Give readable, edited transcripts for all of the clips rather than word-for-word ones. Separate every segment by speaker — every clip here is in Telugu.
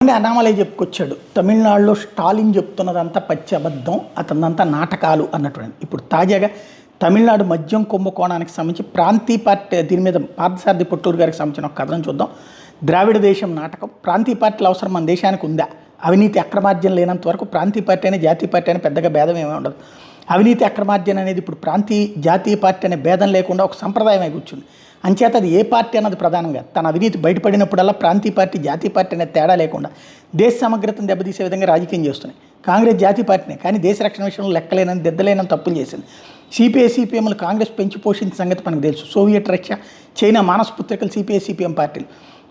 Speaker 1: అన్నామలై చెప్పుకొచ్చాడు. తమిళనాడులో స్టాలిన్ చెప్తున్నదంతా పచ్చి అబద్ధం, అతనంతా నాటకాలు అన్నటువంటి. ఇప్పుడు తాజాగా తమిళనాడు మద్యం కుంభకోణానికి సంబంధించి ప్రాంతీయ పార్టీ దీని మీద పార్థసారథి పొట్టూరు గారికి సంబంధించిన ఒక కథనం చూద్దాం. ద్రావిడ దేశం నాటకం. ప్రాంతీయ పార్టీల అవసరం మన దేశానికి ఉందా? అవినీతి అక్రమార్జన లేనంత వరకు ప్రాంతీయ పార్టీ అయినా జాతీయ పార్టీ అయినా పెద్దగా భేదం ఏమీ ఉండదు. అవినీతి అక్రమార్జన అనేది ఇప్పుడు జాతీయ పార్టీ అనే భేదం లేకుండా ఒక సంప్రదాయమై కూర్చుంది. అంచేత అది ఏ పార్టీ అన్నది ప్రధానంగా తన అవినీతి బయటపడినప్పుడల్లా ప్రాంతీయ పార్టీ జాతీయ పార్టీ అనేది తేడా లేకుండా దేశ సమగ్రతను దెబ్బతీసే విధంగా రాజకీయం చేస్తున్నాయి. కాంగ్రెస్ జాతీయ పార్టీనే, కానీ దేశ రక్షణ విషయంలో లెక్కలేనని దిద్దలేనని తప్పులు చేసింది. సిపిఎంలు కాంగ్రెస్ పెంచి పోషించిన సంగతి మనకు తెలుసు. సోవియట్ రష్యా, చైనా మానసపుత్రికలు సిపిఎం పార్టీలు.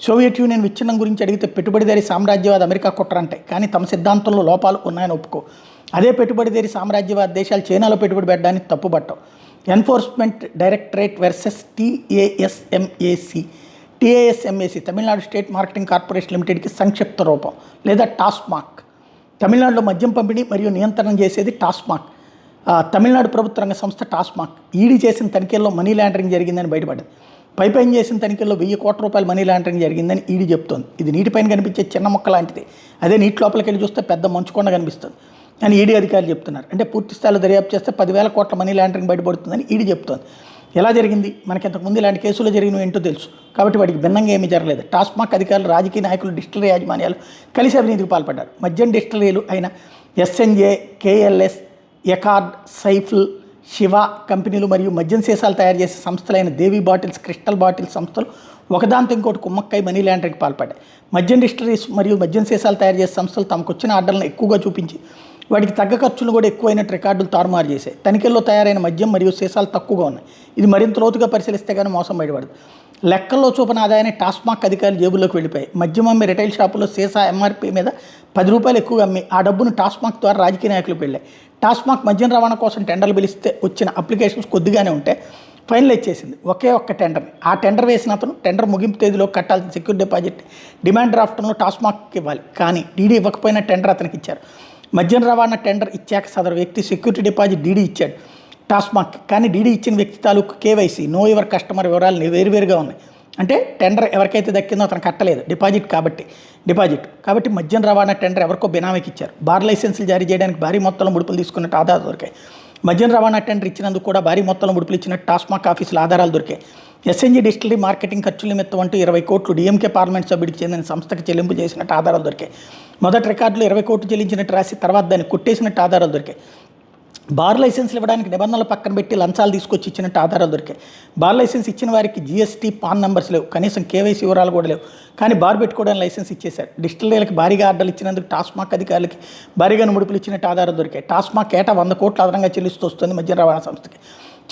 Speaker 1: సోవియట్ యూనియన్ విచ్ఛిన్నం గురించి అడిగితే పెట్టుబడిదారీ సామ్రాజ్యవాద అమెరికా కుట్రంటాయి, కానీ తమ సిద్ధాంతంలో లోపాలు ఉన్నాయని ఒప్పుకో. అదే పెట్టుబడిదారీ సామ్రాజ్యవాద దేశాలు చైనాలో పెట్టుబడి పెట్టడానికి తప్పుపట్టవు. Enforcement directorate versus TASMAC Tamil Nadu state marketing corporation లిమిటెడ్కి సంక్షిప్త రూపం, లేదా టాస్మాక్. తమిళనాడులో మద్యం పంపిణీ మరియు నియంత్రణ చేసేది టాస్మాక్. తమిళనాడు ప్రభుత్వ రంగ సంస్థ టాస్మాక్. ఈడీ చేసిన తనిఖీల్లో మనీ లాండరింగ్ జరిగిందని బయటపడింది. పైపైన చేసిన తనిఖీల్లో 1000 కోట్ల రూపాయల మనీ లాండరింగ్ జరిగిందని ఈడీ చెప్తోంది. ఇది నీటిపైన కనిపించే చిన్న మొక్క లాంటిది, అదే నీటి లోపలికి వెళ్ళి చూస్తే పెద్ద మంచుకొండ కనిపిస్తుంది అని ఈడీ అధికారులు చెప్తున్నారు. అంటే పూర్తి స్థాయిలో దర్యాప్తు చేస్తే 10,000 కోట్ల మనీ లాండరింగ్ బయటపడుతుందని ఈడీ చెప్తోంది. ఎలా జరిగింది? మనకి ఇంతకుముందు ఇలాంటి కేసులు జరిగినవి ఏంటో తెలుసు, కాబట్టి వాటికి భిన్నంగా ఏమీ జరగలేదు. టాస్మాక్ అధికారులు, రాజకీయ నాయకులు, డిస్టిలరీ యాజమాన్యాలు కలిసి అవినీతికి పాల్పడ్డారు. మద్యం డిస్టిలరీలు అయిన SNJ, KLS, Accord, Saiful, Shiva కంపెనీలు మరియు మద్యం సీసాలు తయారు చేసే సంస్థలైన దేవి బాటిల్స్, క్రిస్టల్ బాటిల్స్ సంస్థలు ఒకదాంతో ఇంకోటి కుమ్మక్కై మనీ లాండరింగ్కి పాల్పడ్డాయి. మద్యం డిస్టిలరీస్ మరియు మద్యం సీసాలు తయారు చేసే సంస్థలు తమకు వచ్చిన ఆర్డర్లను ఎక్కువగా చూపించి వాటికి తగ్గ ఖర్చులు కూడా ఎక్కువైనట్టు రికార్డులు తారుమారు చేశాయి. తనిఖీల్లో తయారైన మద్యం మరియు సీసాలు తక్కువగా ఉన్నాయి. ఇది మరింత లోతుగా పరిశీలిస్తే కానీ మోసం బయటపడదు. లెక్కల్లో చూపిన ఆదాయాన్ని టాస్మాక్ అధికారులు జేబుల్లోకి వెళ్ళిపోయాయి. మద్యం అమ్మే రిటైల్ షాపుల్లో సీసా ఎంఆర్పీ మీద 10 రూపాయలు ఎక్కువగా అమ్మి ఆ డబ్బును టాస్మాక్ ద్వారా రాజకీయ నాయకులకు వెళ్ళాయి. టాస్మాక్ మద్యం రవాణా కోసం టెండర్లు పిలిస్తే వచ్చిన అప్లికేషన్స్ కొద్దిగానే ఉంటే ఫైనలైజ్ చేసింది ఒకే ఒక్క టెండర్ని. ఆ టెండర్ వేసిన అతను టెండర్ ముగింపు తేదీలో కట్టాల్సిన సెక్యూర్ డిపాజిట్ డిమాండ్ డ్రాఫ్ట్ను టాస్మాక్కి ఇవ్వాలి, కానీ డీడీ ఇవ్వకపోయినా టెండర్ అతనికి ఇచ్చారు. మద్యం రవాణా టెండర్ ఇచ్చాక సదరు వ్యక్తి సెక్యూరిటీ డిపాజిట్ డీడీ ఇచ్చాడు టాస్మాక్, కానీ డీడీ ఇచ్చిన వ్యక్తి తాలూకు కేవైసీ, నో యువర్ కస్టమర్ వివరాలు వేరువేరుగా ఉన్నాయి. అంటే టెండర్ ఎవరికైతే దక్కిందో అతను కట్టలేదు, డిపాజిట్ కాబట్టి మద్యం రవాణా టెండర్ ఎవరికో బినామీకి ఇచ్చారు. బార్ లైసెన్సులు జారీ చేయడానికి భారీ మొత్తంలో ముడుపులు తీసుకున్నట్టు ఆధారాలు దొరికాయి. మద్యం రవాణా టెండర్ ఇచ్చినందుకు కూడా భారీ మొత్తంలో ముడుపులు ఇచ్చినట్టు టాస్మాక్ ఆఫీసుల ఆధారాలు దొరికాయి. ఎస్ఎన్జీ డిస్టిలరీ మార్కెటింగ్ ఖర్చుల నిమిత్తం అంటూ 20 కోట్లు డీఎంకే పార్లమెంట్ సభ్యుడికి చెందిన సంస్థకి చెల్లింపు చేసినట్టు ఆధారాలు దొరికాయి. మొదటి రికార్డులో 20 కోట్లు చెల్లించినట్టు రాసి తర్వాత దాన్ని కొట్టేసినట్టు ఆధారాలు దొరికాయి. బార్ లైసెన్స్లు ఇవ్వడానికి నిబంధనలు పక్కన పెట్టి లంచాలు తీసుకొచ్చి ఇచ్చినట్టు ఆధారాలు దొరికాయి. బార్ లైసెన్స్ ఇచ్చిన వారికి జీఎస్టీ, పాన్ నెంబర్స్ లేవు, కనీసం కేవైసీ వివరాలు కూడా లేవు, కానీ బార్ పెట్టుకోవడానికి లైసెన్స్ ఇచ్చేశారు. డిస్టిలరీలకు భారీగా ఆర్డర్లు ఇచ్చినందుకు టాస్మాక్ అధికారులకి భారీగా ముడుపులు ఇచ్చినట్టు ఆధారాలు దొరికాయి. టాస్మాక్ ఏటా 100 కోట్లు అదనంగా చెల్లిస్తూ వస్తుంది మద్యం రవాణా సంస్థకి.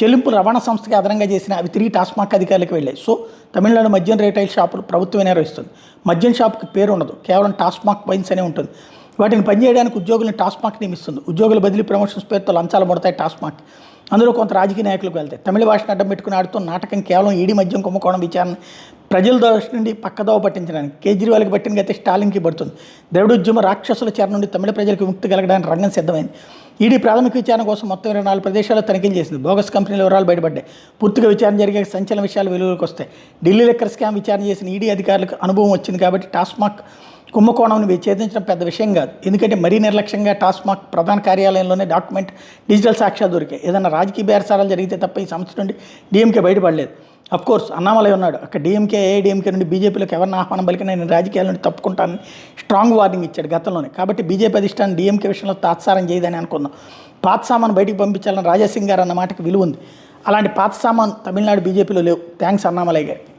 Speaker 1: చెల్లింపులు రవాణా సంస్థకి అదనంగా చేసిన అవి తిరిగి టాస్మాక్ అధికారులకు వెళ్ళాయి. సో తమిళనాడు మద్యం రిటైల్ షాపులు ప్రభుత్వమే నిర్వహిస్తుంది. మద్యం షాపుకి పేరు ఉండదు, కేవలం టాస్మాక్ వైన్స్ అనే ఉంటుంది. వాటిని పనిచేయడానికి ఉద్యోగులను టాస్మాక్ నియమిస్తుంది. ఉద్యోగుల బదిలీ ప్రమోషన్స్ పేరుతో లంచాలు ముడతాయి టాస్మాక్. అందులో కొంత రాజకీయ నాయకులకు వెళ్తాయి. తమిళ భాషను అడ్డం పెట్టుకుని ఆడుతూ నాటకం కేవలం ఈడీ మద్యం కుంభకోణం విచారణ ప్రజల దృష్టి నుండి పక్కదోవ పట్టించడానికి. కేజ్రీవాల్కి పట్టిన గతే స్టాలిన్కి పడుతుంది. ద్రవిడోద్యమ రాక్షసుల చెర నుండి తమిళ ప్రజలకు విముక్తి కలగడానికి రంగం సిద్ధమైంది. ఈడీ ప్రాథమిక విచారణ కోసం మొత్తం 24 ప్రదేశాల్లో తనిఖీలు చేసింది. బోగస్ కంపెనీల వివరాలు బయటపడ్డాయి. పూర్తిగా విచారణ జరిగే సంచలన విషయాలు వెలుగులోకి వస్తాయి. ఢిల్లీ లిక్కర్ స్కామ్ విచారణ చేసిన ఈడీ అధికారులకు అనుభవం వచ్చింది కాబట్టి టాస్మాక్ కుంభకోణంని విచ్ఛేదించడం పెద్ద విషయం కాదు. ఎందుకంటే మరీ నిర్లక్ష్యంగా టాస్మాక్ ప్రధాన కార్యాలయంలోనే డాక్యుమెంట్, డిజిటల్ సాక్ష్యాలు దొరికాయి. ఏదైనా రాజకీయ బేరసారాలు జరిగితే తప్ప ఈ సంస్థ నుండి డీఎంకే బయటపడలేదు. అఫ్కోర్స్ అన్నామలై ఉన్నాడు అక్కడ. ఏఐడీఎంకే నుండి బీజేపీలోకి ఎవరిని ఆహ్వానం పలికినా నేను రాజకీయాల నుండి తప్పుకుంటానని స్ట్రాంగ్ వార్నింగ్ ఇచ్చాడు గతంలోనే. కాబట్టి బీజేపీ అధిష్టానం డీఎంకే విషయంలో తాత్సారం చేయదని అనుకుందాం. పాత సామాను బయటికి పంపించాలని రాజాసింగ్ గారు అన్న మాటకి విలువ ఉంది. అలాంటి పాత సామాను తమిళనాడు బీజేపీలో లేవు. థ్యాంక్స్ అన్నామలై గారికి.